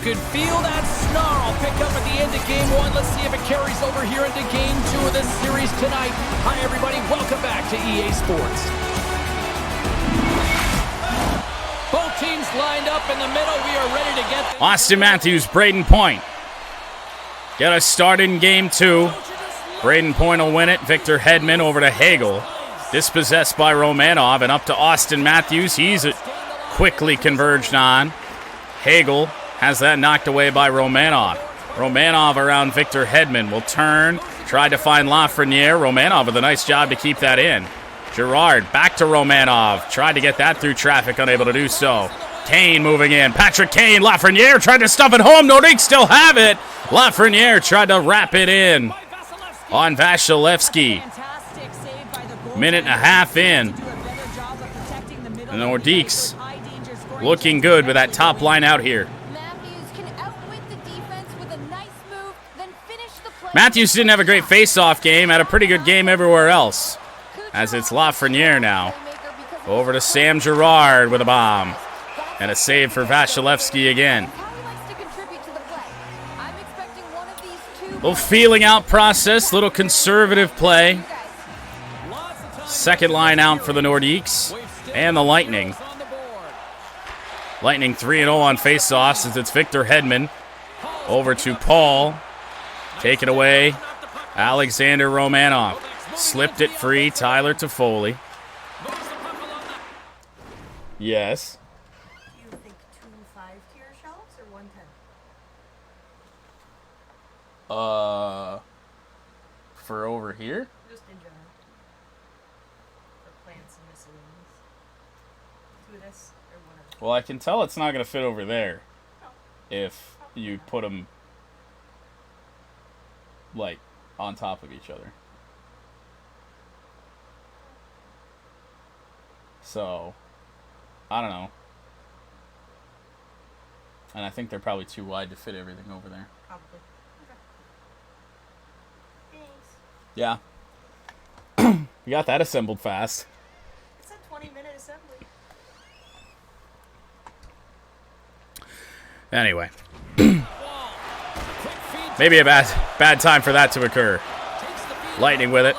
could feel that snarl pick up at the end of Game 1. Let's see if it carries over here into Game 2 of this series tonight. Hi, everybody. Welcome back to EA Sports. Both teams lined up in the middle. We are ready to get this. Austin Matthews, Braden Point. Get us started in Game 2. Braden Point will win it. Victor Hedman over to Hagel. Dispossessed by Romanov, and up to Austin Matthews. He's quickly converged on. Hagel has that knocked away by Romanov. Romanov around Victor Hedman will turn. Tried to find Lafreniere. Romanov with a nice job to keep that in. Girard back to Romanov. Tried to get that through traffic, unable to do so. Kane moving in. Patrick Kane. Lafreniere tried to stuff it home. Nordiques still have it. Lafreniere tried to wrap it in on Vasilevsky. Minute and a half in. The Nordiques looking good with that top line out here. Matthews didn't have a great face-off game. Had a pretty good game everywhere else. As it's Lafreniere now. Over to Sam Girard with a bomb. And a save for Vasilevsky again. Little feeling out process. Little conservative play. Second line out for the Nordiques. And the Lightning. Lightning 3-0 on face-offs as it's Victor Hedman. Over to Paul. Taken away. Alexander Romanov. Slipped it free. Tyler Toffoli. Yes. Do you think 2 5-tier shelves or 1 10? For over here? Just in general. For plants and miscellaneous. 2 of this or 1 of this? Well, I can tell it's not going to fit over there. If you put them, like, on top of each other. So, I don't know. And I think they're probably too wide to fit everything over there. Probably. Okay. Thanks. Yeah. We got that assembled fast. It's a 20-minute assembly. Anyway. Maybe a bad time for that to occur. Lightning with it.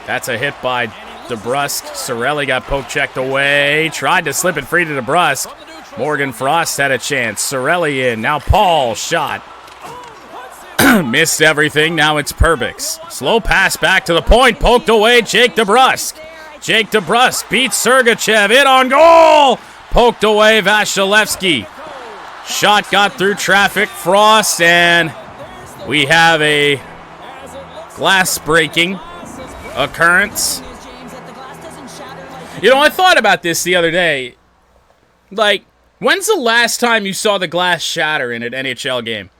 That's a hit by DeBrusk. Cirelli got poke-checked away. Tried to slip it free to DeBrusk. Morgan Frost had a chance. Cirelli in. Now Paul shot. Missed everything. Now it's Perbix. Slow pass back to the point. Poked away. Jake DeBrusk. Jake DeBrusk beats Sergachev. In on goal. Poked away Vasilevsky. Shot got through traffic. Frost, and we have a glass breaking occurrence. You know, I thought about this the other day. Like, when's the last time you saw the glass shatter in an NHL game?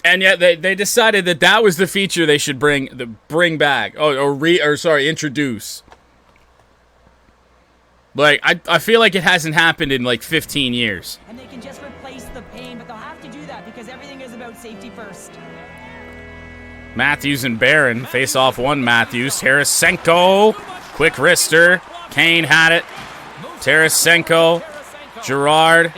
And yet they decided that was the feature they should bring back. Introduce. Like, I feel like it hasn't happened in like 15 years. And they can just replace the pain, but they'll have to do that because everything is about safety first. Matthews and Barron face off one Matthews. Tarasenko, quick wrister. Kane had it. Tarasenko, Girard,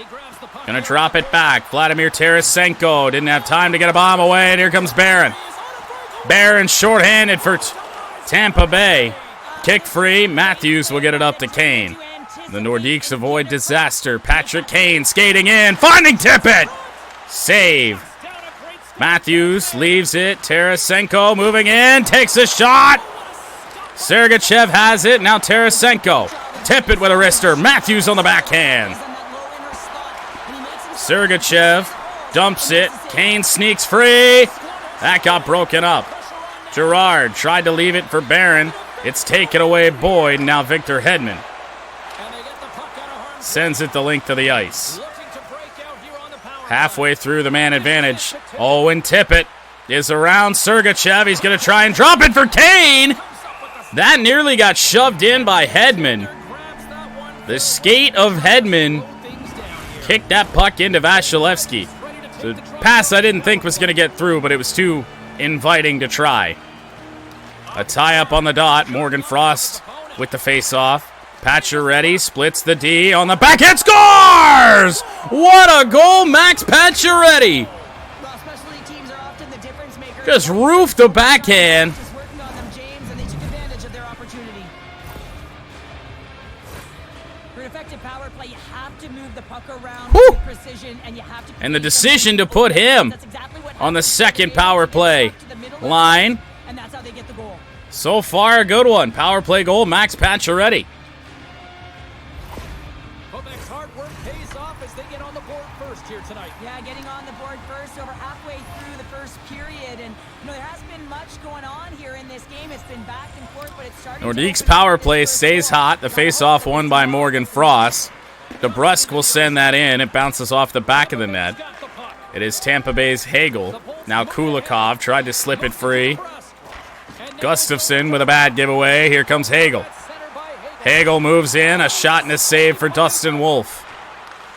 gonna drop it back. Vladimir Tarasenko didn't have time to get a bomb away, and here comes Barron. Barron shorthanded for Tampa Bay. Kick free. Matthews will get it up to Kane. The Nordiques avoid disaster. Patrick Kane skating in, finding Tippett. Save. Matthews leaves it. Tarasenko moving in, takes a shot. Sergachev has it. Now Tarasenko. Tippett with a wrister. Matthews on the backhand. Sergachev dumps it. Kane sneaks free. That got broken up. Girard tried to leave it for Barron. It's taken away Boyd. Now Victor Hedman sends it the length of the ice. Halfway through the man advantage. Owen Tippett is around Sergachev. He's going to try and drop it for Kane. That nearly got shoved in by Hedman. The skate of Hedman kicked that puck into Vasilevsky. The pass I didn't think was going to get through, but it was too inviting to try. A tie-up on the dot. Morgan Frost with the face-off. Pacioretty splits the D on the backhand, scores! What a goal, Max Pacioretty! Well, specialty teams are often the difference makers. Just roofed the backhand. Just working on them, James, and they took advantage of their opportunity. For an effective power play, you have to move the puck around Woo! with precision, and you have to. And the decision to put him That's exactly what on the happened. second power play To the middle line. and that's how they get the goal. So far, a good one. Power play goal, Max Pacioretty. Quebec's hard work pays off as they get on the board first here tonight. Yeah, getting on the board first, over halfway through the first period, and there has been much going on here in this game. It's been back and forth, but it's starting. Nordiques power play stays hot. The face-off won by Morgan Frost. DeBrusque will send that in. It bounces off the back of the net. It is Tampa Bay's Hagel. Now Kulikov tried to slip it free. Gustafsson with a bad giveaway. Here comes Hagel. Hagel moves in. A shot and a save for Dustin Wolf.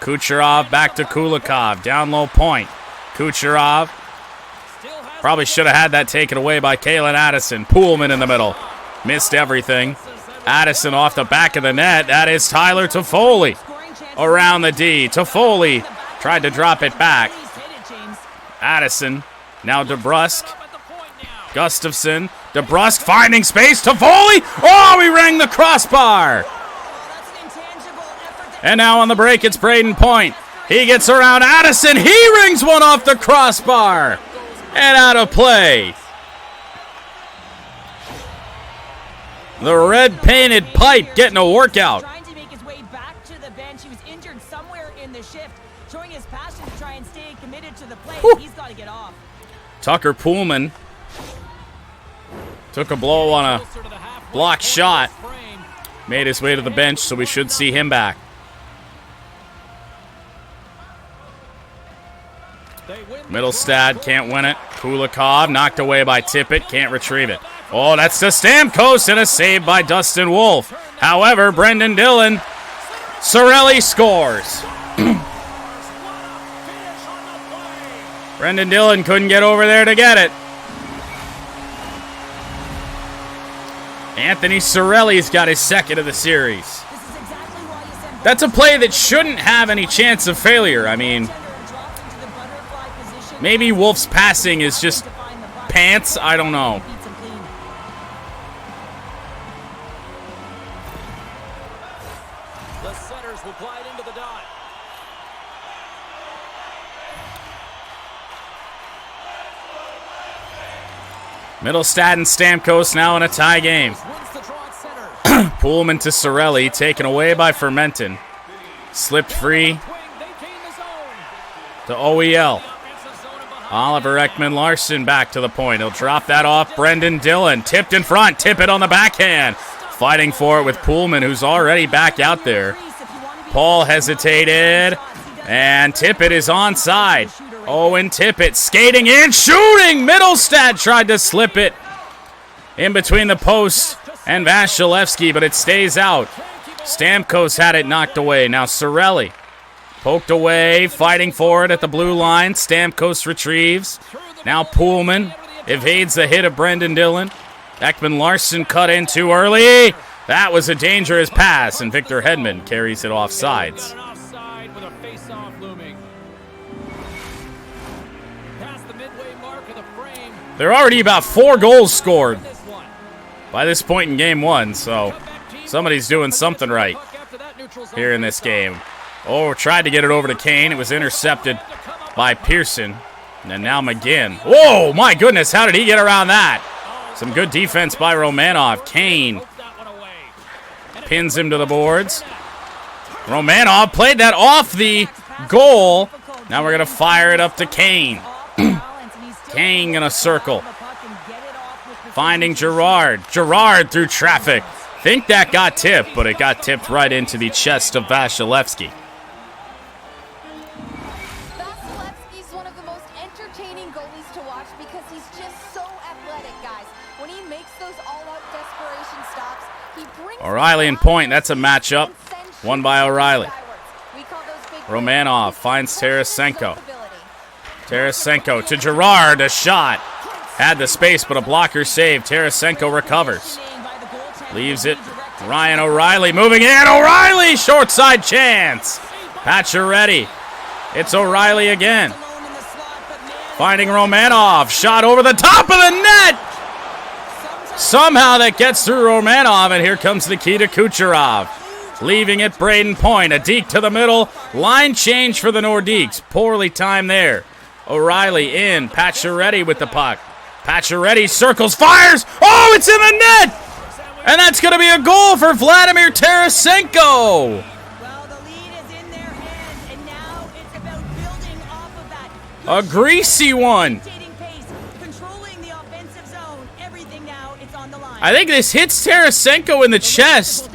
Kucherov back to Kulikov. Down low point. Kucherov probably should have had that taken away by Kalen Addison. Poolman in the middle. Missed everything. Addison off the back of the net. That is Tyler Toffoli. Around the D. Toffoli tried to drop it back. Addison. Now DeBrusque. Gustafsson. DeBrusque finding space. Toffoli. Oh, he rang the crossbar. And now on the break, it's Braden Point. He gets around Addison. He rings one off the crossbar. And out of play. The red-painted pipe getting a workout. Trying to make his way back to the bench. He was injured somewhere in the shift, showing his passion to try and stay committed to the play. He's got to get off. Tucker Poolman took a blow on a blocked shot. Made his way to the bench, so we should see him back. Middlestad can't win it. Kulikov knocked away by Tippett. Can't retrieve it. Oh, that's to Stamkos and a save by Dustin Wolf. However, Brendan Dillon, Cirelli scores. Brendan Dillon couldn't get over there to get it. Anthony Cirelli's got his second of the series. That's a play that shouldn't have any chance of failure. I mean, maybe Wolf's passing is just pants. I don't know. The setters will glide into the dot. Middlestad and Stamkos now in a tie game. Poolman to Cirelli, taken away by Fermenton. Slipped free to OEL. Oliver Ekman-Larsson back to the point. He'll drop that off. Brendan Dillon tipped in front. Tippett on the backhand. Fighting for it with Poolman, who's already back out there. Paul hesitated. And Tippett is onside. Owen Tippett skating in, shooting. Middlestad tried to slip it in between the post and Vasilevsky, but it stays out. Stamkos had it knocked away. Now Cirelli poked away, fighting for it at the blue line. Stamkos retrieves. Now Poolman evades the hit of Brendan Dillon. Ekman-Larsson cut in too early. That was a dangerous pass, and Victor Hedman carries it off sides. There are already about 4 goals scored by this point in game 1, so somebody's doing something right here in this game. Oh, tried to get it over to Kane. It was intercepted by Pearson. And now McGinn. Whoa, my goodness, how did he get around that? Some good defense by Romanov. Kane pins him to the boards. Romanov played that off the goal. Now we're going to fire it up to Kane. Kane in a circle. Finding Gerard. Gerard through traffic. Think that got tipped, but it got tipped right into the chest of Vasilevsky. Vasilevsky's one of the most entertaining goalies to watch because he's just so athletic, guys. When he makes those all-out desperation stops, he brings O'Reilly and Point. That's a matchup. Won by O'Reilly. Romanov finds Tarasenko. Tarasenko to Gerard, a shot. Had the space, but a blocker save. Tarasenko recovers. Leaves it Ryan O'Reilly moving in. O'Reilly, short side chance. Pacioretty. It's O'Reilly again. Finding Romanov. Shot over the top of the net. Somehow that gets through Romanov, and here comes Nikita Kucherov. Leaving it Braden Point. A deke to the middle. Line change for the Nordiques. Poorly timed there. O'Reilly in. Pacioretty with the puck. Pacioretty circles, fires. Oh, it's in the net! And that's going to be a goal for Vladimir Tarasenko. Well, the lead is in their hands, and now it's about building off of that. A greasy one. Dictating pace, controlling the offensive zone. Everything now, it's on the line. I think this hits Tarasenko in the chest.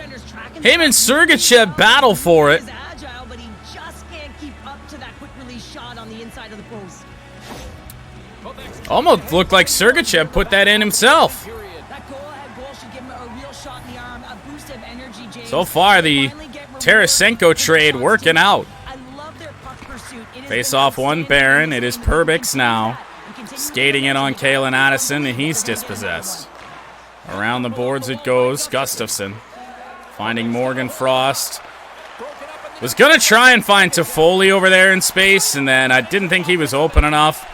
Him and Sergachev battle for it. He's agile, but he just can't keep up to that quick release shot on the inside of the post. Almost looked like Sergachev put that in himself. That goal should give him a real shot in the arm, a boost of energy, James. So far, the Tarasenko trade working out. I love their puck pursuit. Face off one Barron. It is Perbix now. Skating in on Kalen Addison, and he's dispossessed. Around the boards it goes. Gustafsson finding Morgan Frost. Was going to try and find Toffoli over there in space, and then I didn't think he was open enough.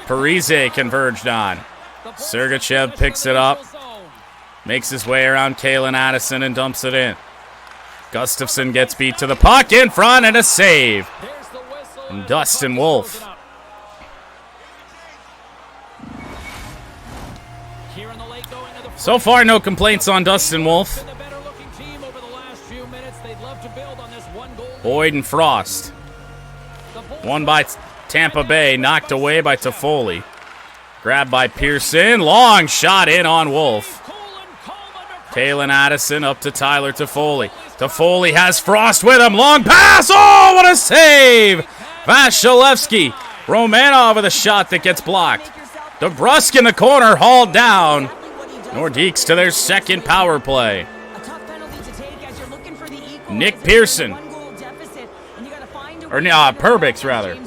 Parise converged on. Sergachev picks it up. Makes his way around Kalen Addison and dumps it in. Gustafsson gets beat to the puck in front and a save. And Dustin Wolf. So far, no complaints on Dustin Wolf. Boyd and Frost. Won by Tampa Bay, knocked away by Toffoli. Grabbed by Pearson. Long shot in on Wolf. Kalen Addison up to Tyler Toffoli. Toffoli has Frost with him. Long pass. Oh, what a save! Vasilevsky. Romanov with a shot that gets blocked. DeBrusk in the corner, hauled down. Nordiques to their second power play. Nick Pearson. Or Perbix, rather.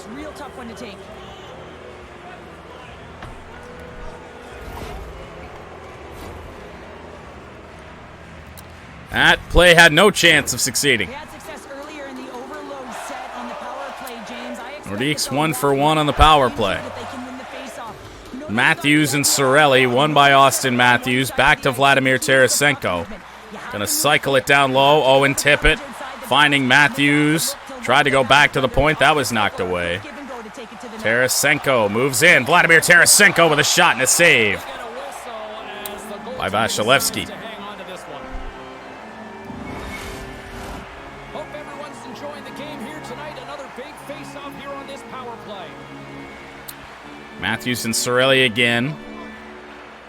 That play had no chance of succeeding. Nordiques 1 for 1 on the power play. Matthews and Sorelli, won by Austin Matthews. Back to Vladimir Tarasenko. Gonna cycle it down low. Owen Tippett finding Matthews. Tried to go back to the point. That was knocked away. Tarasenko moves in. Vladimir Tarasenko with a shot and a save by Vasilevsky. Hope everyone's enjoying the game here tonight. Another big face-off here on this power play. Matthews and Sorelli again.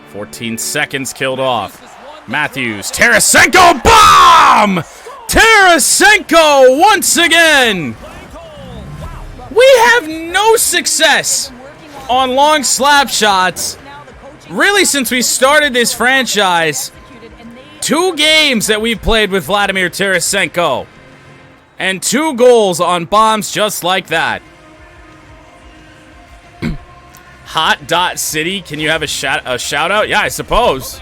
14 seconds killed off. Matthews, Tarasenko, bomb! Tarasenko once again! We have no success on long slap shots, really, since we started this franchise. 2 games that we've played with Vladimir Tarasenko, and 2 goals on bombs just like that. Hot Dot City, can you have a shout out? Yeah, I suppose.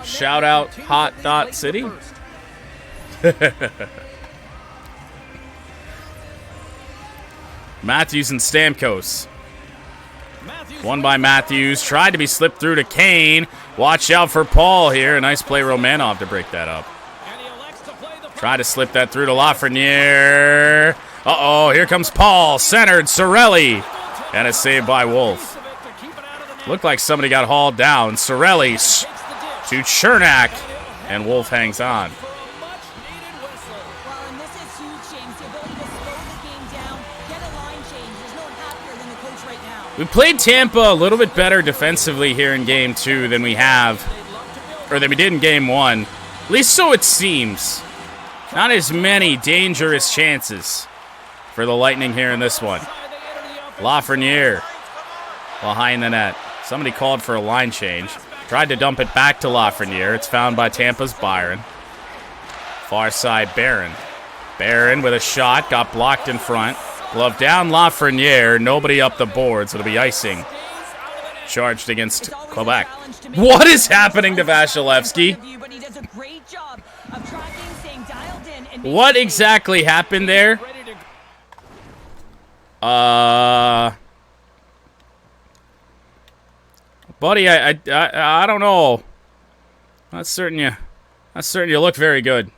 Shout out Hot Dot City. Matthews and Stamkos. Won by Matthews. Tried to be slipped through to Kane. Watch out for Paul here. A nice play, Romanov, to break that up. Try to slip that through to Lafreniere. Uh-oh, here comes Paul. Centered, Sorelli. And a save by Wolf. Looked like somebody got hauled down. Sorelli to Chernak. And Wolf hangs on. We played Tampa a little bit better defensively here in Game 2 than we have, or than we did in Game 1. At least so it seems. Not as many dangerous chances for the Lightning here in this one. Lafreniere behind the net. Somebody called for a line change. Tried to dump it back to Lafreniere. It's found by Tampa's Byron. Far side, Barron. Barron with a shot. Got blocked in front. Glove down, Lafreniere. Nobody up the boards. It'll be icing. Charged against Quebec. What is happening to Vasilevsky? great job of tracking, staying dialed in, and What exactly happened there? Buddy, I don't know. Not certain you look very good.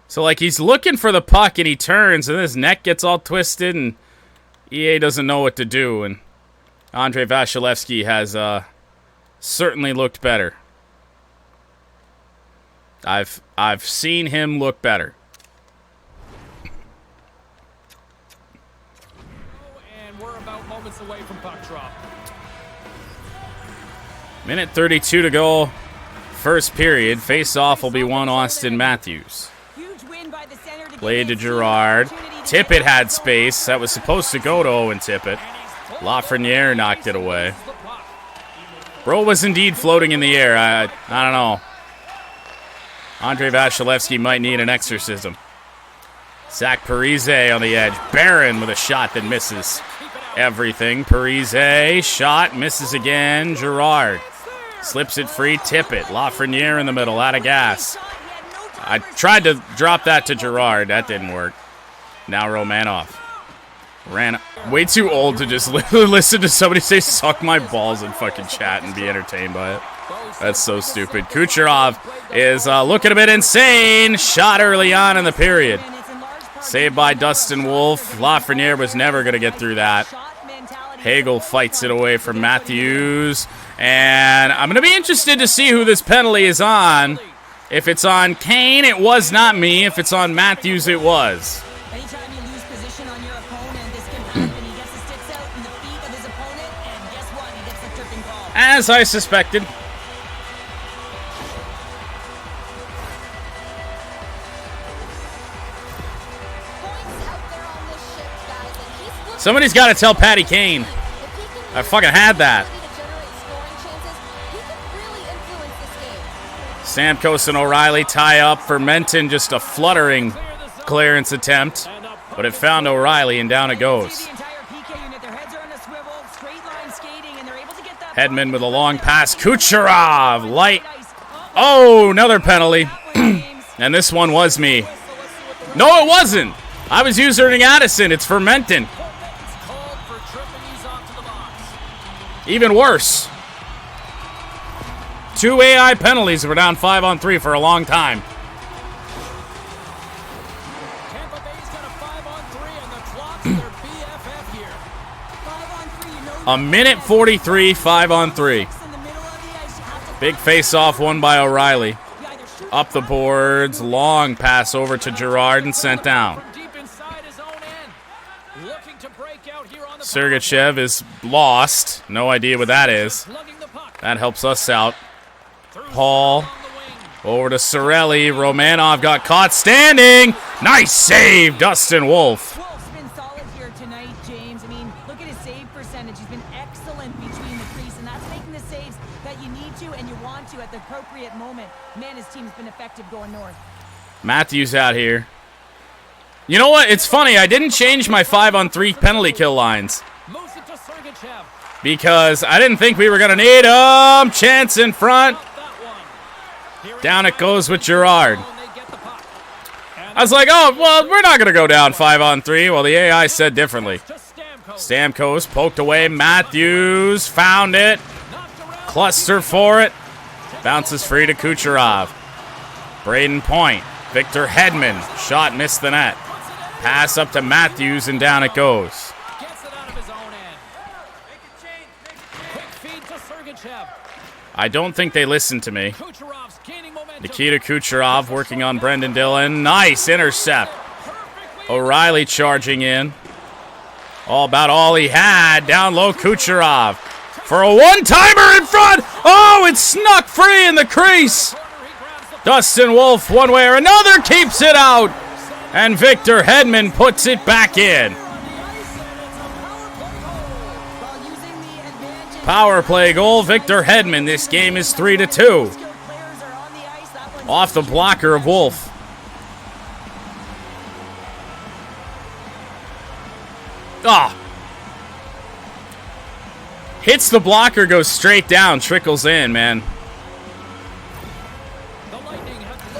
So, like, he's looking for the puck, and he turns, and his neck gets all twisted, and EA doesn't know what to do, and Andrei Vasilevsky has certainly looked better. I've seen him look better. And we're about moments away from puck drop. Minute 32 to go. First period. Face-off will be won Austin Matthews. Played to Girard. Tippett had space. That was supposed to go to Owen Tippett. Lafreniere knocked it away. Bro was indeed floating in the air. I don't know. Andrei Vasilevsky might need an exorcism. Zach Parise on the edge. Barron with a shot that misses everything. Parise, shot, misses again. Girard slips it free. Tippett. Lafreniere in the middle, out of gas. I tried to drop that to Girard. That didn't work. Now Romanov. Ran way too old to just listen to somebody say suck my balls in fucking chat and be entertained by it. That's so stupid. Kucherov is looking a bit insane. Shot early on in the period. Saved by Dustin Wolf. Lafreniere was never going to get through that. Hagel fights it away from Matthews. And I'm going to be interested to see who this penalty is on. If it's on Kane, it was not me. If it's on Matthews, it was. Anytime you lose position on your opponent, this can happen. He gets the sticks out in the feet of his opponent, and guess what? He gets the tripping call. As I suspected. Somebody's got to tell Patty Kane. I fucking had that. Stamkos and O'Reilly tie up for Menton. Just a fluttering clearance attempt. But it found O'Reilly, and down it goes. Hedman with a long pass. Kucherov, light. Oh, another penalty. And this one was me. No, it wasn't. I was using Addison. It's for Menton. Even worse. 2 AI penalties. We're down 5-on-3 for a long time. Tampa Bay's got a 5-on-3 and the clock's their BFF here. 5-on-3, A minute 43, 5-on-3. Big face-off won by O'Reilly. Up the boards, long pass over to Girard and sent down. Deep inside his own end. Looking to break out here on the Sergachev is lost. No idea what that is. That helps us out. Paul over to Sorelli. Romanov got caught standing. Nice save, Dustin Wolf. Wolf's been solid here tonight, James. I mean, look at his save percentage. He's been excellent between the crease, and that's making the saves that you need to and you want to at the appropriate moment. Man, his team's been effective going north. Matthews out here. You know what? It's funny. I didn't change my 5-on-3 penalty kill lines moves it to Sergachev. because I didn't think we were going to need them. Chance in front. Down it goes with Girard. I was like, oh, well, we're not going to go down 5-on-3. Well, the AI said differently. Stamkos poked away. Matthews found it. Cluster for it. Bounces free to Kucherov. Braden Point. Victor Hedman. Shot missed the net. Pass up to Matthews, and down it goes. Gets it out of his own end. Quick feed to Sergachev. I don't think they listened to me. Kucherov's gaining momentum. Nikita Kucherov working on Brendan Dillon. Nice intercept. O'Reilly charging in. About all he had. Down low, Kucherov. For a one-timer in front. Oh, it snuck free in the crease. Dustin Wolf, one way or another, keeps it out. And Victor Hedman puts it back in. Power play goal, Victor Hedman. This game is 3-2. Off the blocker of Wolf. Hits the blocker, goes straight down, trickles in, man.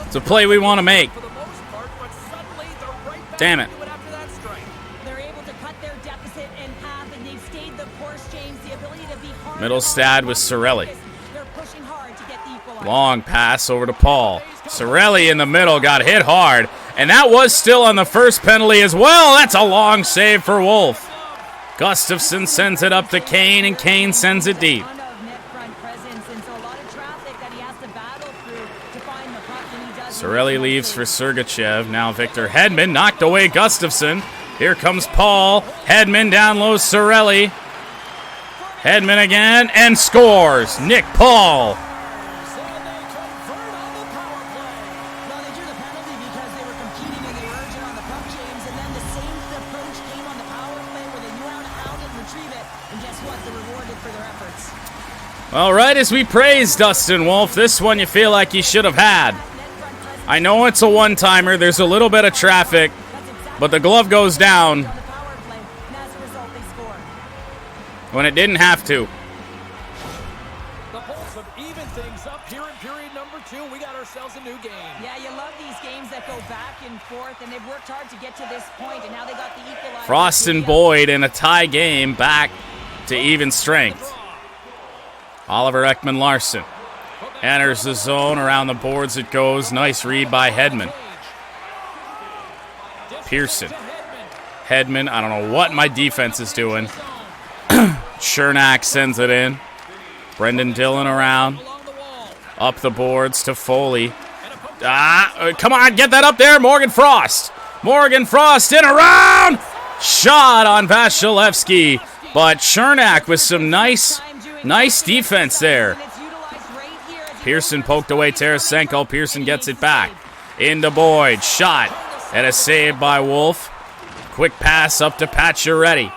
It's a play we want to make. Damn it. They're able to cut their deficit in half, and they've stayed the course, James. The ability to be hard. Middlestad with Cirelli. They're pushing hard to get the equalizer. Long pass over to Paul. Cirelli in the middle, got hit hard. And that was still on the first penalty as well. That's a long save for Wolf. Gustafsson sends it up to Kane, and Kane sends it deep. Cirelli leaves for Sergachev. Now Victor Hedman knocked away Gustafsson. Here comes Paul. Hedman down low, Cirelli. Hedman again, and scores. Nick Paul. All right, as we praise Dustin Wolf, this one you feel like he should have had. I know it's a one-timer. There's a little bit of traffic, but the glove goes down when it didn't have to. The Bulls have evened things up here in period number 2. We got ourselves a new game. Yeah, you love these games that go back and forth, and they've worked hard to get to this point, and now they got the equalizer. Frost and Boyd in a tie game back to even strength. Oliver Ekman-Larsson enters the zone. Around the boards it goes. Nice read by Hedman. Pearson. Hedman, I don't know what my defense is doing. Chernak sends it in. Brendan Dillon around. Up the boards to Foley. Come on, get that up there. Morgan Frost. Morgan Frost in around. Shot on Vasilevsky. But Chernak with some nice defense there. Pearson poked away Tarasenko. Pearson gets it back. Into Boyd. Shot. And a save by Wolf. Quick pass up to Pacioretty.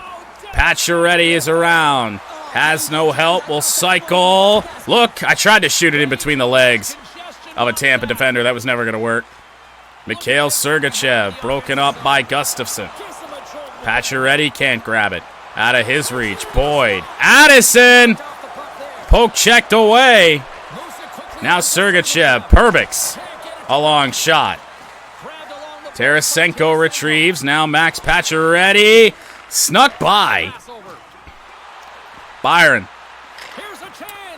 Pacioretty is around. Has no help. Will cycle. Look, I tried to shoot it in between the legs of a Tampa defender. That was never going to work. Mikhail Sergachev broken up by Gustafsson. Pacioretty can't grab it. Out of his reach. Boyd. Addison. Poke checked away. Now Sergachev. Perbix. A long shot. Tarasenko retrieves. Now Max Pacioretty. Snuck by. Byron.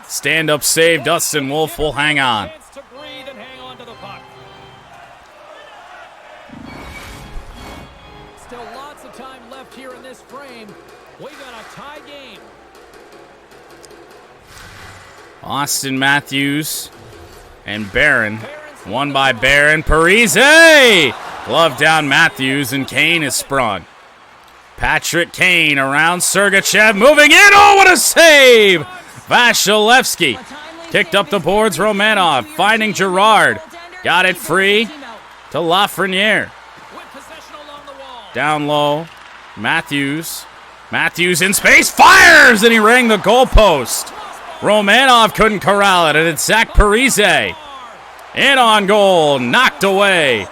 Stand-up save. Dustin Wolf will hang on. Still lots of time left here in this frame. We got a tie game. Austin Matthews and Barron. Won by Barron. Parise! Glove down Matthews, and Kane is sprung. Patrick Kane around Sergachev. Moving in. Oh, what a save! Vasilevsky kicked up the boards. Romanov finding Girard. Got it free to Lafreniere. Down low. Matthews. Matthews in space. Fires! And he rang the goalpost. Romanov couldn't corral it. And it's Zach Parise. In on goal. Knocked away.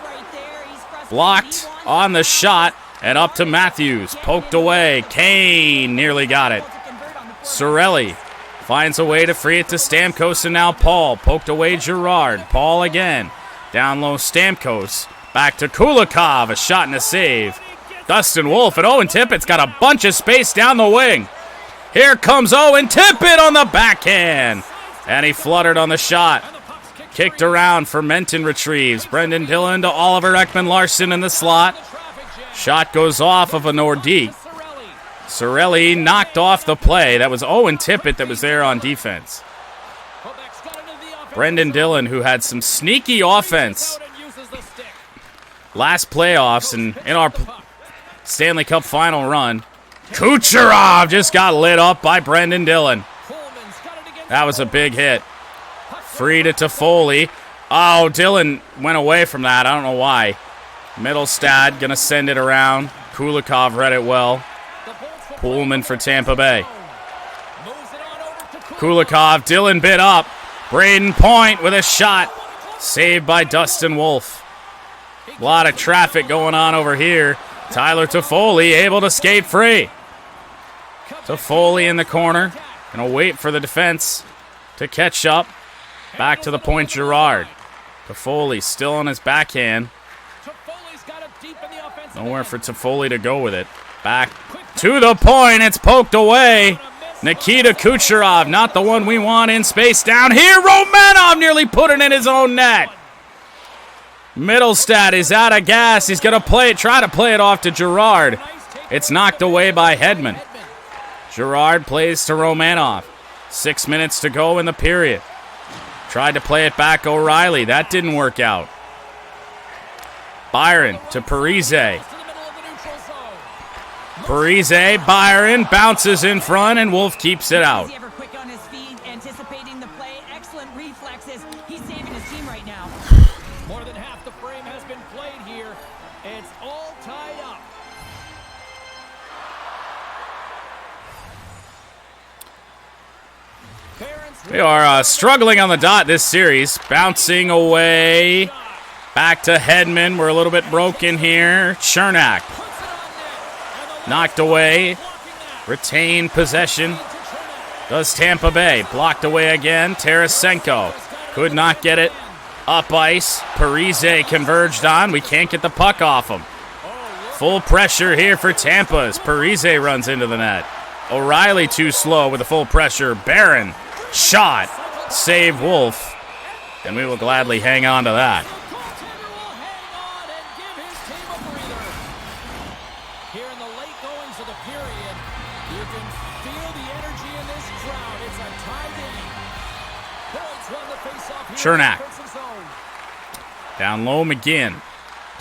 Blocked on the shot. And up to Matthews. Poked away. Kane nearly got it. Cirelli finds a way to free it to Stamkos, and now Paul. Poked away Girard. Paul again. Down low Stamkos. Back to Kulikov. A shot and a save. Dustin Wolf, and Owen Tippett's got a bunch of space down the wing. Here comes Owen Tippett on the backhand. And he fluttered on the shot. Kicked around for Menton retrieves. Brendan Dillon to Oliver Ekman-Larsson in the slot. Shot goes off of a Nordique. Cirelli knocked off the play. That was Owen Tippett that was there on defense. Brendan Dillon, who had some sneaky offense last playoffs and in our Stanley Cup final run. Kucherov just got lit up by Brendan Dillon. That was a big hit. Freed it to Foley. Oh, Dillon went away from that. I don't know why. Middlestad going to send it around. Kulikov read it well. Pullman for Tampa Bay. Kulikov, Dillon bit up. Braden Point with a shot. Saved by Dustin Wolf. A lot of traffic going on over here. Tyler Toffoli able to skate free. Toffoli in the corner. Gonna wait for the defense to catch up. Back to the point, Girard. Toffoli still on his backhand. Nowhere for Toffoli to go with it. Back to the point. It's poked away. Nikita Kucherov, not the one we want in space down here. Romanov nearly put it in his own net. Middlestad is out of gas. He's going to try to play it off to Girard. It's knocked away by Hedman. Girard plays to Romanov. 6 minutes to go in the period. Tried to play it back O'Reilly. That didn't work out. Byron to Parise. Parise, Byron bounces in front, and Wolf keeps it out. Ever quick on his feet, anticipating the play, excellent reflexes. He's saving his team right now. More than half the frame has been played here. It's all tied up. We are struggling on the dot this series. Bouncing away. Back to Hedman. We're a little bit broken here. Chernak. Knocked away. Retained possession. Does Tampa Bay. Blocked away again. Tarasenko. Could not get it. Up ice. Parise converged on. We can't get the puck off him. Full pressure here for Tampa as Parise runs into the net. O'Reilly too slow with the full pressure. Barron. Shot. Save Wolf. And we will gladly hang on to that. Here in the late goings of the period, you can feel the energy in this crowd. It's a tie game. Points won the face-off here. Chernak. Down low, McGinn.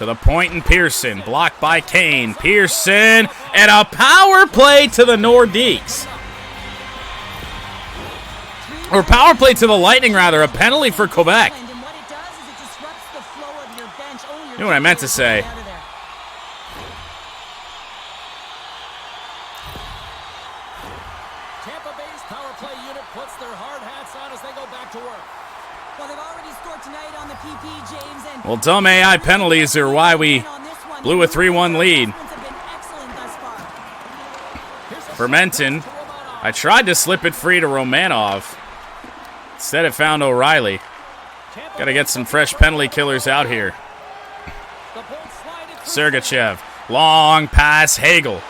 To the point, and Pearson. Blocked by Kane. Pearson. And a power play to the Nordiques. Or power play to the Lightning, rather. A penalty for Quebec. You know what I meant to say. Tampa Bay's power play unit puts their hard hats on as they go back to work. Well, they've already scored tonight on the PP, James. And Well, dumb AI penalties are why we blew a 3-1 lead. Fermenton. I tried to slip it free to Romanov. Instead, it found O'Reilly. Got to get some fresh penalty killers out here. Sergachev. Long pass. Hagel.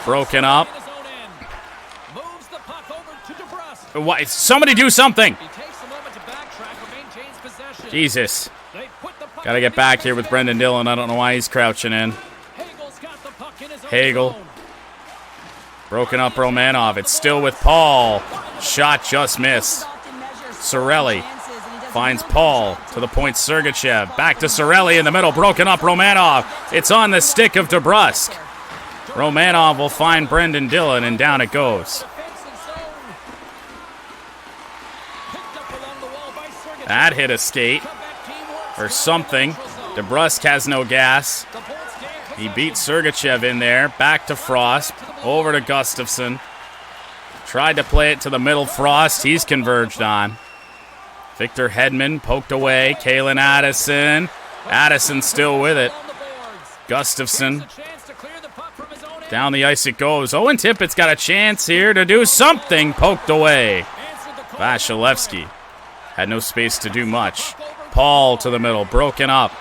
Broken up. Why? Somebody do something. Jesus. Got to get back here with Brendan Dillon. I don't know why he's crouching in. Hagel. Broken up Romanov. It's still with Paul. Shot just missed. Sorelli finds Paul to the point. Sergachev back to Sorelli in the middle. Broken up Romanov. It's on the stick of DeBrusk. Romanov will find Brendan Dillon, and down it goes. That hit a skate or something. DeBrusk has no gas. He beat Sergachev in there. Back to Frost. Over to Gustafsson. Tried to play it to the middle. Frost. He's converged on. Victor Hedman poked away. Kalen Addison. Addison still with it. Gustafsson. Down the ice it goes. Owen Tippett's got a chance here to do something. Poked away. Vasilevsky had no space to do much. Paul to the middle. Broken up.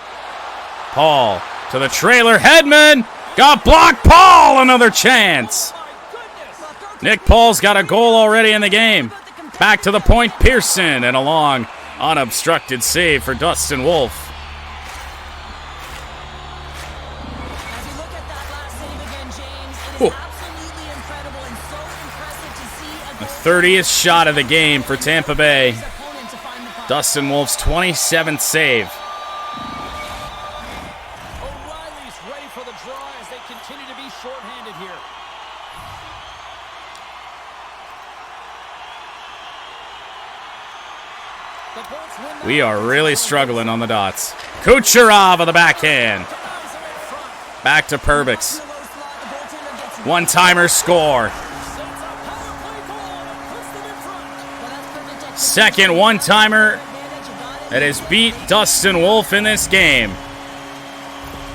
Paul to the trailer. Hedman got blocked. Paul, another chance. Nick Paul's got a goal already in the game. Back to the point, Pearson, and a long, unobstructed save for Dustin Wolf. As you look at that last save again, James, it is absolutely incredible and so impressive to see The 30th shot of the game for Tampa Bay. Dustin Wolf's 27th save. O'Reilly's ready for the draw as they continue to be shorthanded here. We are really struggling on the dots. Kucherov on the backhand. Back to Perbix. One-timer score. Second one-timer that has beat Dustin Wolf in this game.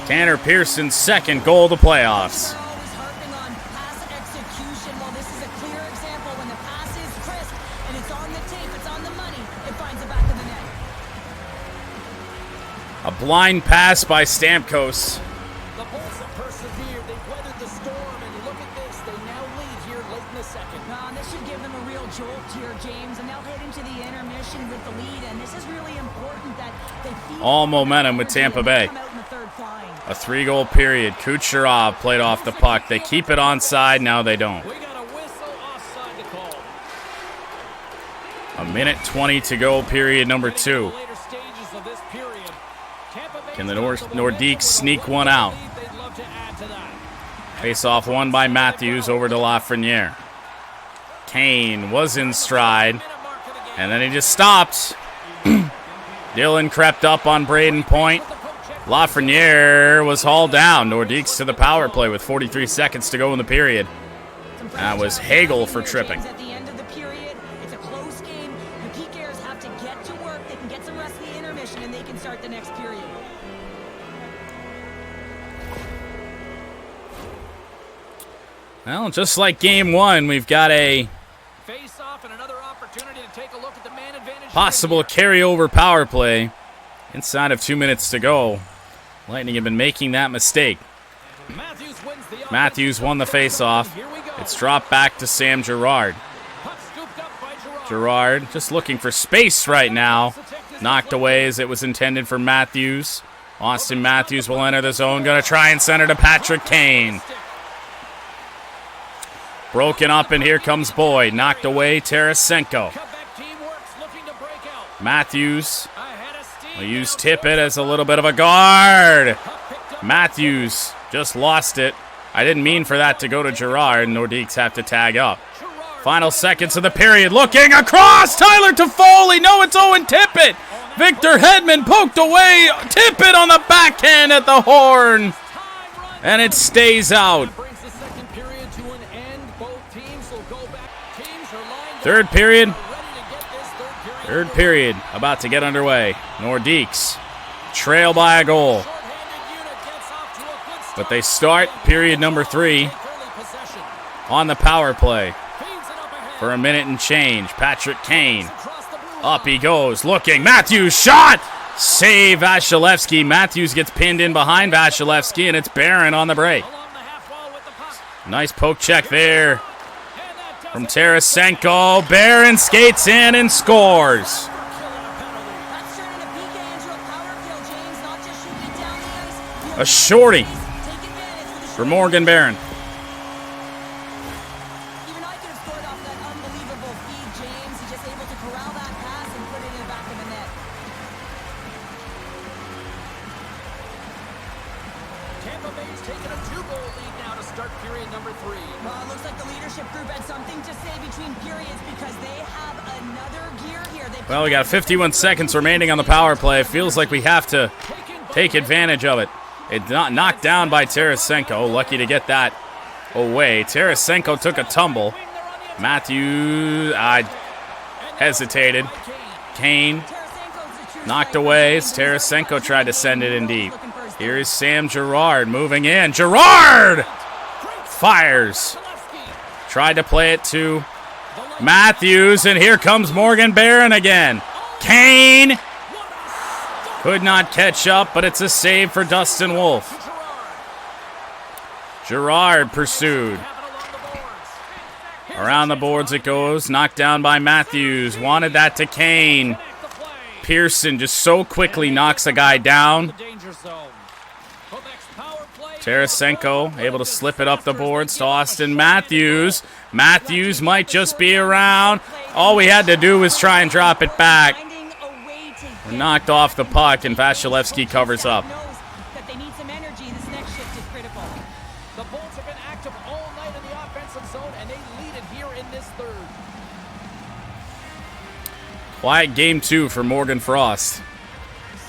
Tanner Pearson's second goal of the playoffs. A blind pass by Stamkos. The Bulls have persevered. They've weathered the storm, and look at this. They now lead here late in the second. This should give them a real jolt here, James, and they'll head into the intermission with the lead, and this is really important that they feed all momentum with Tampa Bay. come out in the third flying. A 3-goal period. Kucherov played off the puck. They keep it onside. Now they don't. We got a whistle offside to call. A minute 20 to go, period number 2. Later stages of this period. Tampa Bay Can the Nordiques sneak one out? They'd love to add to that. Face-off won by Matthews over to Lafreniere. Kane was in stride, and then he just stopped. Dylan crept up on Braden Point. Lafreniere was hauled down. Nordiques to the power play with 43 seconds to go in the period. That was Hagel for tripping. At the end of the period, it's a close game. The PKers have to get to work. They can get some rest of the intermission, and they can start the next period. Well, just like game 1, we've got a Face off and another opportunity to take a look at the man advantage. possible carryover power play inside of 2 minutes to go. Lightning have been making that mistake. Matthews wins the Matthews won the face-off. Here we go. It's dropped back to Sam Girard. Puck scooped up by Girard. Girard just looking for space right now. Knocked away as it was intended for Matthews. Austin Matthews will enter the zone. Going to try and center to Patrick Kane. Broken up, and here comes Boyd. Knocked away, Tarasenko. Quebec team works looking to break out. Matthews Ahead of steam. will use Tippett as a little bit of a guard. Matthews just lost it. I didn't mean for that to go to Girard. Nordiques have to tag up. Final seconds of the period. Looking across. Tyler Toffoli. No, it's Owen Tippett. Victor Hedman poked away. Tippett on the backhand at the horn. And it stays out. Brings the second period to an end. Both teams will go back. Teams are lined Third period. up, ready to get this Third period about to get underway. Nordiques trail by a goal. Short-handed unit gets off to a good start. But they start period number 3 Early possession. on the power play Feeds it up ahead. for a minute and change. Patrick Kane. Across the blue Up he goes, looking. Matthews shot! Save Vasilevsky. Matthews gets pinned in behind Vasilevsky, and it's Barron on the break. along the half wall with the puck. Nice poke check there And that does from it. Tarasenko. Barron skates in and scores. That's turning a PK into a power kill, James. Not just shooting it down the ice. A shorty Take advantage with the for Morgan Barron. Even I could have scored off that unbelievable feed, James. He's just able to corral that pass and put it in the back of the net. Tampa Bay's taken a 2-goal lead now to start period number 3. Well, it looks like the leadership group had something to say between periods because they have another gear here. Well, we got 51 seconds remaining on the power play. Feels like we have to take advantage of it. It not knocked down by Tarasenko. Lucky to get that away. Tarasenko took a tumble. Matthews hesitated. Kane knocked away as Tarasenko tried to send it in deep. Here's Sam Girard moving in. Girard fires. Tried to play it to Matthews, and here comes Morgan Barron again. Kane could not catch up, but it's a save for Dustin Wolf. Girard pursued. Around the boards it goes. Knocked down by Matthews. Wanted that to Kane. Pearson just so quickly knocks a guy down. Danger zone. Quebec's power play. Tarasenko able to slip it up the boards to Austin Matthews. Matthews might just be around. All we had to do was try and drop it back. Finding a way to We're knocked off the puck, and Vasilevsky covers up. knows that they need some energy. This next shift is critical. The Bolts have been active all night in the offensive zone, and they lead it here in this third. Quiet game 2 for Morgan Frost.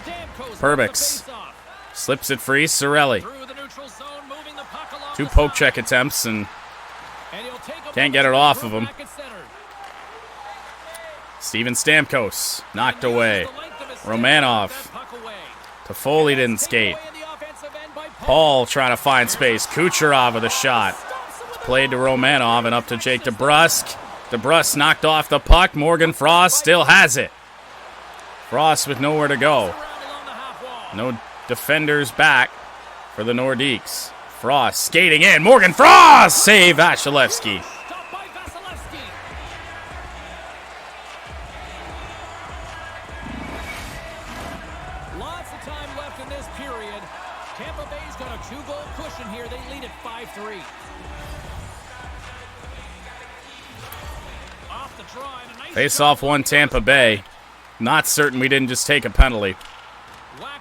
Stamkos Perbix. wins the face-off. Slips it free, Sorelli. Through the neutral zone, moving the puck along 2 the poke side. check attempts, and And he'll take a Can't get it off of him. back at center. Steven Stamkos knocked away. The length of his stick, Romanov. that puck away. Toffoli didn't Taken skate. away in the offensive end by Paul trying to find space. Kucherov with a shot. Played to Romanov and up to Jake DeBrusk. DeBrusk knocked off the puck. Morgan Frost still has it. Frost with nowhere to go. Around along the half wall. No defenders back for the Nordiques. Frost skating in. Morgan Frost! Save Vasilevsky. Stopped by Vasilevsky. Lots of time left in this period. Tampa Bay's got a 2-goal cushion here. They lead at 5-3. Off the draw. And a nice Face off one Tampa Bay. Not certain we didn't just take a penalty.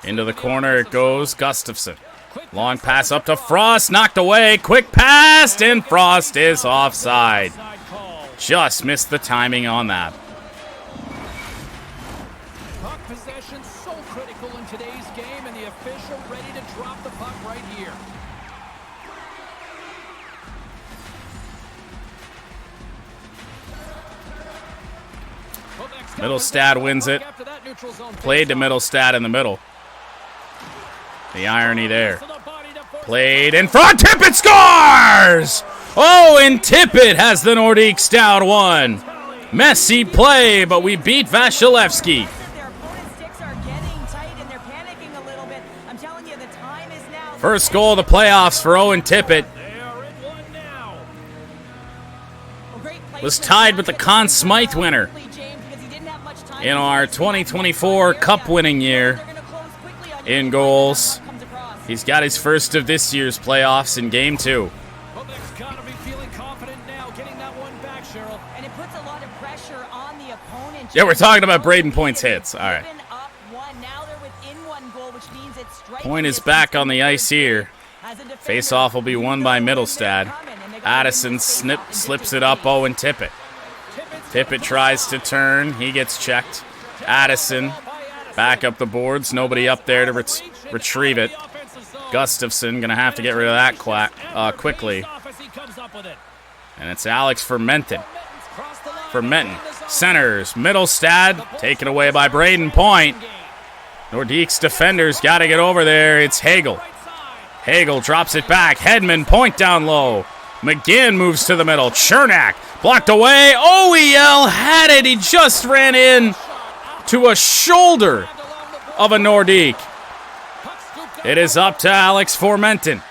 Into the corner it goes. Gustafson. Long pass up to Frost. Knocked away. Quick pass. And Frost is offside. Just missed the timing on that. Puck possession so critical in today's game, and the official ready to drop the puck right here. Middlestad wins it. Played to Middlestad in the middle. The irony there. Played in front. Tippett scores! Oh, and Tippett has the Nordiques down 1. Messy play, but we beat Vasilevsky. Their opponent's sticks are getting tight and they're panicking a little bit. I'm telling you, the time is now. First goal of the playoffs for Owen Tippett. They are in one now. Was tied with the Conn Smythe winner in our 2024 Cup winning year in goals. He's got his first of this year's playoffs in Game 2. Quebec's got to be feeling confident now, getting that one back, Cheryl. And it puts a lot of pressure on the opponent. Yeah, we're talking about Braden Point's hits. All right. Now they're within 1 goal, which means it's Point is back on the ice here. Face-off will be won by Middlestad. Addison slips it up. Owen Tippett. Tippett tries to turn. He gets checked. Addison back up the boards. Nobody up there to retrieve it. Gustafson going to have to get rid of that quickly. And it's Alex Fermenton. Centers. Middlestad taken away by Braden Point. Nordiques defenders got to get over there. It's Hagel. Hagel drops it back. Hedman, Point down low. McGinn moves to the middle. Chernak blocked away. OEL had it. He just ran in to a shoulder of a Nordique. It is up to Alex Formenton.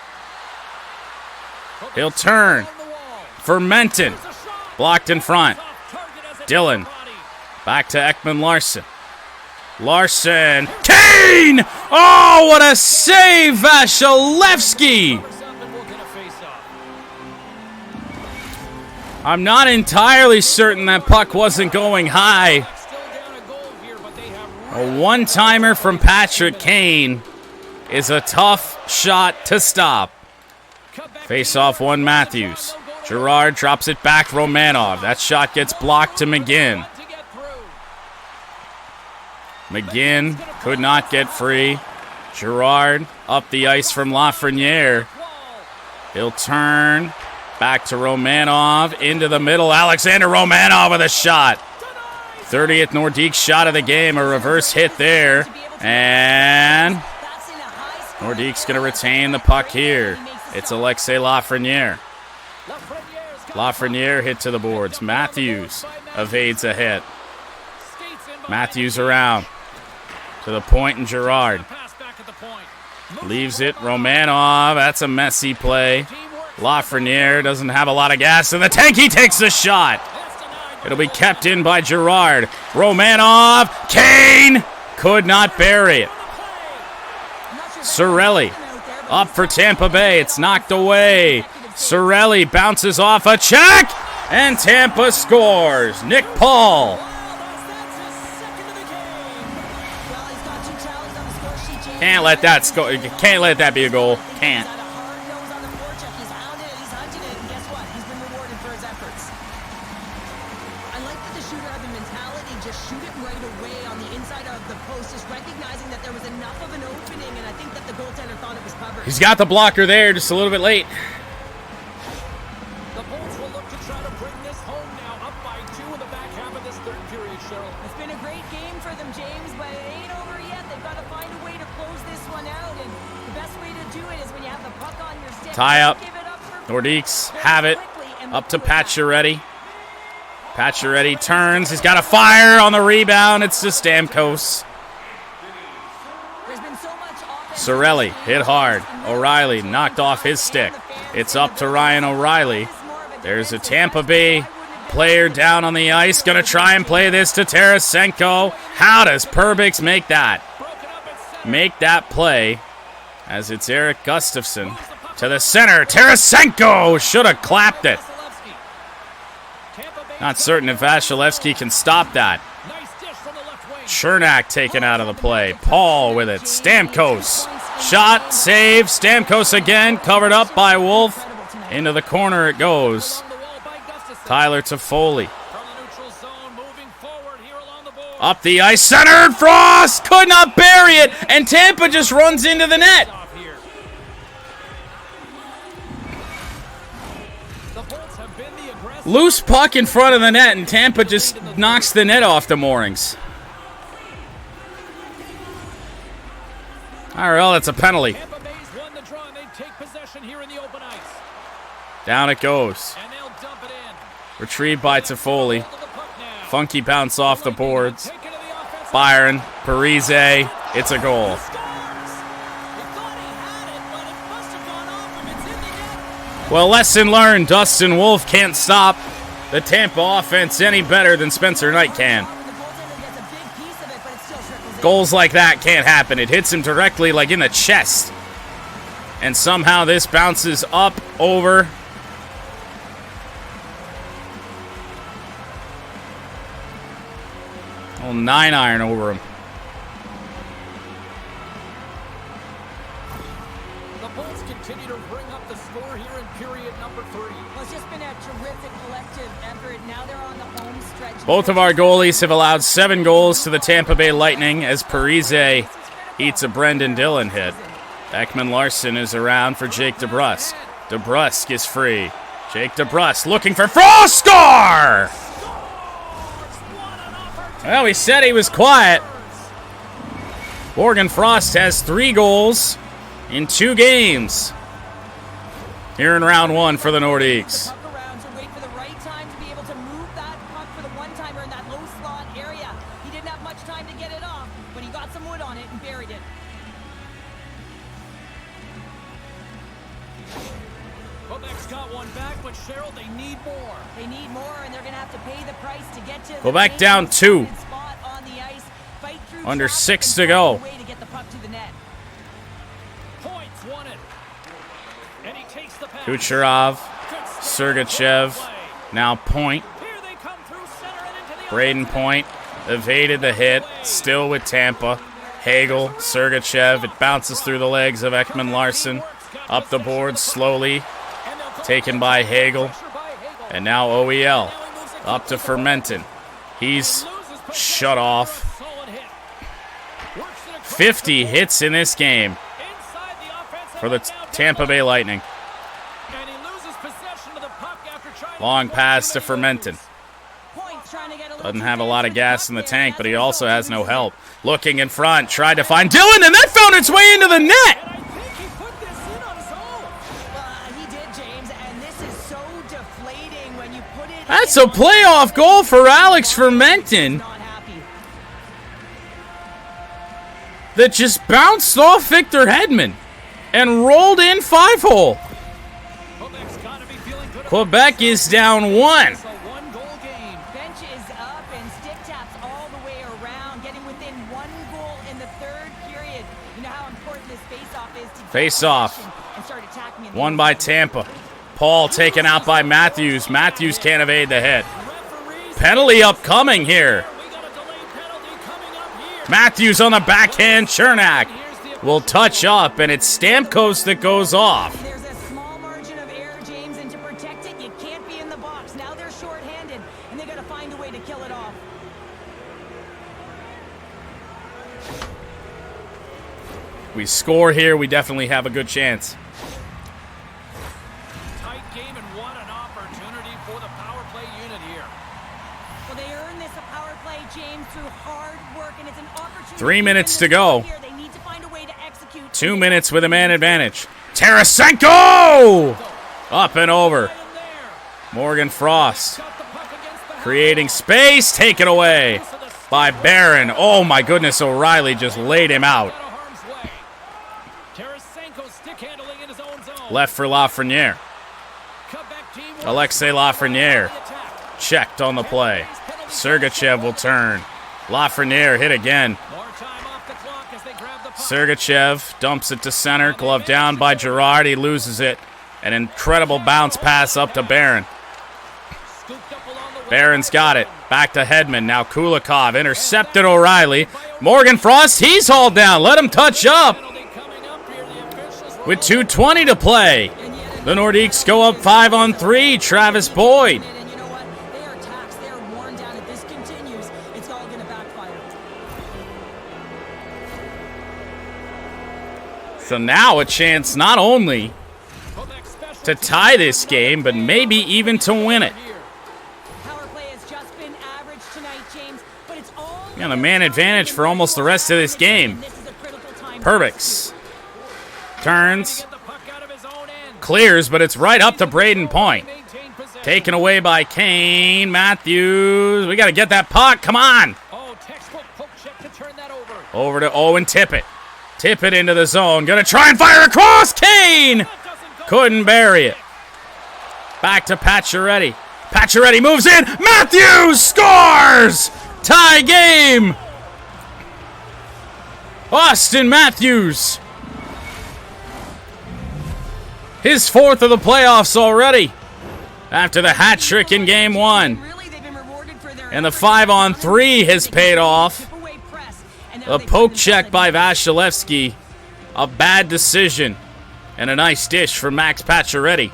He'll turn. Formenton blocked in front. Dillon back to Ekman Larson. Larson. Kane! Oh, what a save, Vasilevsky! I'm not entirely certain that puck wasn't going high. A one-timer from Patrick Kane is a tough shot to stop. Face-off one, Matthews. Girard drops it back, Romanov. That shot gets blocked to McGinn. McGinn could not get free. Girard up the ice from Lafreniere. He'll turn back to Romanov into the middle. Alexander Romanov with a shot. 30th Nordiques shot of the game. A reverse hit there. And Nordiques going to retain the puck here. It's Alexei Lafreniere. Lafreniere hit to the boards. Matthews evades a hit. Matthews around to the point and Girard. Leaves it. Romanov. That's a messy play. Lafreniere doesn't have a lot of gas in the tank. He takes the shot. It'll be kept in by Girard. Romanov. Kane could not bury it. Cirelli up for Tampa Bay. It's knocked away. Cirelli bounces off a check. And Tampa scores. Nick Paul. Can't let that Can't let that be a goal. Can't. He's got the blocker there, just a little bit late. The Bulls will look to try to bring this home now, up by 2 in the back half of this third period, Cheryl. It's been a great game for them, James, but it ain't over yet. They've got to find a way to close this one out, and the best way to do it is when you have the puck on your stick. Tie up. Nordiques have it. Up to Pacioretty. Pacioretty turns. He's got a fire on the rebound. It's to Stamkos. There's been so much offense. Sorelli hit hard. O'Reilly knocked off his stick. It's up to Ryan O'Reilly. There's a Tampa Bay player down on the ice. Going to try and play this to Tarasenko. How does Perbix make that? Make that play as it's Eric Gustafsson to the center. Tarasenko should have clapped it. Not certain if Vasilevsky can stop that. Chernak taken out of the play. Paul with it. Stamkos. Shot, save. Stamkos again. Covered up by Wolf. Into the corner it goes. Tyler Toffoli. Up the ice. Centered. Frost. Could not bury it. And Tampa just runs into the net. Loose puck in front of the net, and Tampa just knocks the net off the moorings. All right, well, that's a penalty. Down it goes. Retrieved by Toffoli. Funky bounce off the boards. Byron, Parise, it's a goal. Well, lesson learned. Dustin Wolf can't stop the Tampa offense any better than Spencer Knight can. Goals like that can't happen. It hits him directly like in the chest. And somehow this bounces up over. Oh, 9-iron over him. The Bulls continue to bring up the score here in period number 3. Well, it's just been a terrific collective effort. Now they're on the home stretch. Both of our goalies have allowed 7 goals to the Tampa Bay Lightning as Parise eats a Brendan Dillon hit. Ekman Larson is around for Jake DeBrusk. DeBrusk is free. Jake DeBrusk looking for Frost. Score! Well, we said he was quiet. Morgan Frost has 3 goals in 2 games here in round 1 for the Nordiques. Wait for the right time to be able to move that puck for the one-timer in that low slot area. He didn't have much time to get it off, but he got some wood on it and buried it. Quebec's got one back, but Cheryl, they need more. They need more, and they're going to have to pay the price to get to Quebec down 2. Spot on the ice, fight through Under traffic 6 and to go. find a way to get the puck to the net. Points won it. And he takes the pass. Kucherov, Sergachev, now Point. Here they come through center and into the Braden Point evaded the hit, still with Tampa. Hagel, Sergachev, it bounces through the legs of Ekman Larson. Up the board slowly, taken by Hagel. And now OEL, up to Fermenton. He's shut off. 50 hits in this game for the Tampa Bay Lightning. Long pass to Fermenton. Doesn't have a lot of gas in the tank, but he also has no help. Looking in front, tried to find Dillon, and that found its way into the net! That's a playoff goal for Alex Fermenton that just bounced off Victor Hedman and rolled in 5-hole. Quebec is down 1. Bench is up and stick taps all the way around, getting within 1 goal in the 3rd period. You know how important this face-off is to Face-off. and start attacking. Won by Tampa. Paul taken out by Matthews. Matthews can't evade the hit. Penalty upcoming here. Matthews on the backhand. Chernak will touch up, and it's Stamkos that goes off. There's a small margin of error, James, and to protect it, you can't be in the box. Now they're short-handed, and they got to find a way to kill it off. We score here, we definitely have a good chance. Game and what an opportunity for the power play unit here. Well, they earn this a power play, James, through hard work, and it's an opportunity. 3 minutes to go. They need to find a way to execute. 2 minutes with a man advantage. Tarasenko! Up and over. Morgan Frost creating space, taken away by Barron. Oh my goodness, O'Reilly just laid him out. Left for Lafreniere. Alexei Lafreniere checked on the play. Sergachev will turn. Lafreniere hit again. Sergachev dumps it to center. Glove down by Girard. He loses it. An incredible bounce pass up to Barron. Barron's got it. Back to Hedman. Now Kulikov intercepted O'Reilly. Morgan Frost, he's hauled down. Let him touch up. With 2:20 to play. The Nordiques go up 5-on-3. Travis Boyd. And you know what? They are taxed. They are worn down. If this continues, it's all going to backfire. So now a chance not only to tie this game, but maybe even to win it. Power play has just been average tonight, James, but it's all Yeah, the man advantage for almost the rest of this game. This is a critical time. Perbix turns, clears, but it's right up to Braden Point. Taken away by Kane. Matthews. We got to get that puck. Come on. Over to Owen Tippett. Tippett into the zone. Going to try and fire across. Kane couldn't bury it. Back to Pacioretty. Pacioretty moves in. Matthews scores. Tie game. Austin Matthews. His 4th of the playoffs already. After the hat trick in game 1. And the 5-on-3 has paid off. A poke check by Vasilevsky. A bad decision. And a nice dish from Max Pacioretty.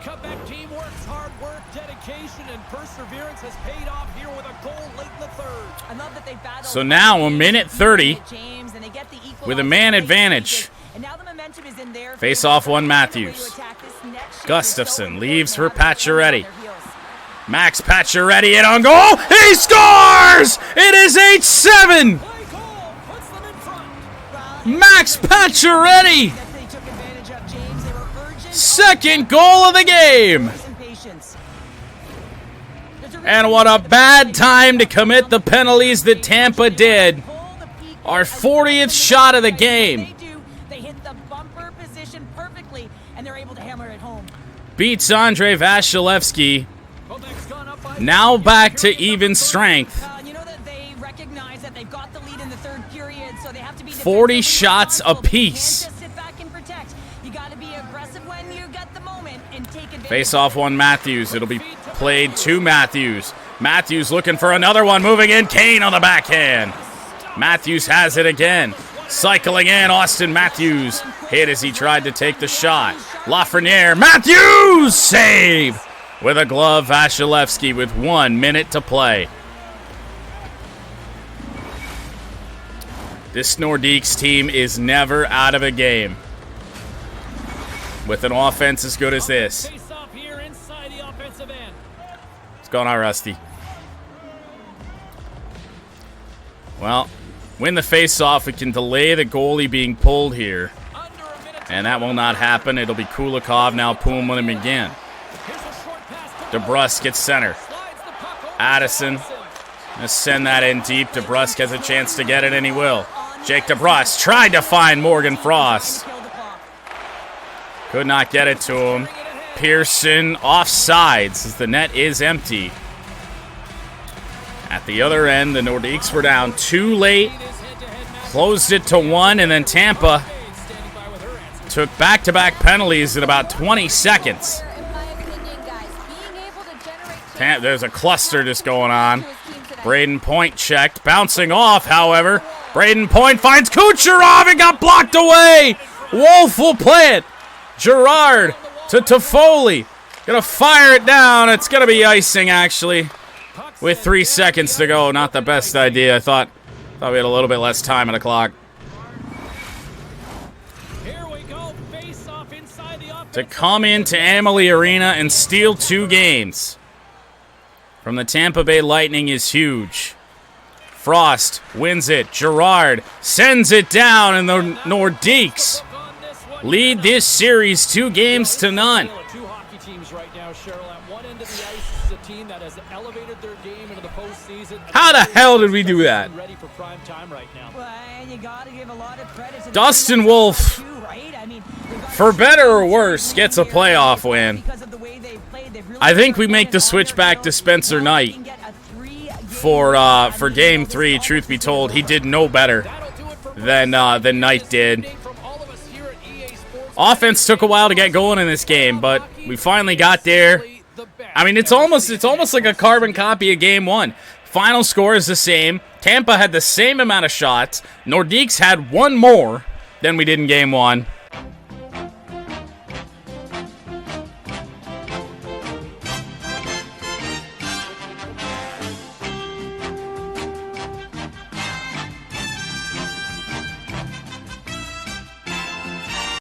Quebec team works hard work, dedication, and perseverance has paid off here with a goal late in the third. I love that they battled. So now a minute 30 James, and they get the with a man advantage. And now the momentum is in their Face off one Matthews. Gustafsson leaves for Pacioretty. Max Pacioretty in on goal. He scores! It is 8-7. Max Pacioretty. Second goal of the game. And what a bad time to commit the penalties that Tampa did. Our 40th shot of the game. They hit the bumper position perfectly, and they're able to hammer it home. Beats Andrei Vasilevsky. Now back to even strength. You know that they recognize that they've got the lead in the third period, so they have to be 40 shots apiece. You can't just sit back and protect. You got to be aggressive when you got the moment and take advantage. Face off one Matthews. It'll be played to Matthews. Matthews looking for another one. Moving in. Kane on the backhand. Matthews has it again. Cycling in. Austin Matthews hit as he tried to take the shot. Lafreniere. Matthews save. With a glove, Vasilevsky with 1 minute to play. This Nordiques team is never out of a game. With an offense as good as this. What's going on, Rusty? Well, win the face-off. We can delay the goalie being pulled here. And that will not happen. It'll be Kulikov now pulling with him again. DeBrusk gets center. Addison gonna send that in deep. DeBrusk has a chance to get it, and he will. Jake DeBrusk tried to find Morgan Frost. Could not get it to him. Pearson offsides as the net is empty. At the other end, the Nordiques were down 2 late. Closed it to 1, and then Tampa took back-to-back penalties in about 20 seconds. There's a cluster just going on. Braden Point checked. Bouncing off, however. Braden Point finds Kucherov. It got blocked away. Wolf will play it. Girard to Toffoli. Gonna fire it down. It's gonna be icing, actually. With 3 seconds to go. Not the best idea. I thought we had a little bit less time on the clock. To come into Amalie Arena and steal 2 games from the Tampa Bay Lightning is huge. Frost wins it. Girard sends it down, and the Nordiques lead this series 2 games to none. Two hockey teams right now, Cheryl. At one end of the ice is a team that has elevated their game into the postseason. How the hell did we do that? Ready for prime time right now. Well, and you gotta give a lot of credit to Dustin Wolf, too, right? I mean, for better or worse, gets a playoff win. I think we make the switch back to Spencer Knight for Game 3. Truth be told, he did no better than Knight did. Offense took a while to get going in this game, but we finally got there. I mean, it's almost like a carbon copy of Game 1. Final score is the same. Tampa had the same amount of shots. Nordiques had one more than we did in Game 1.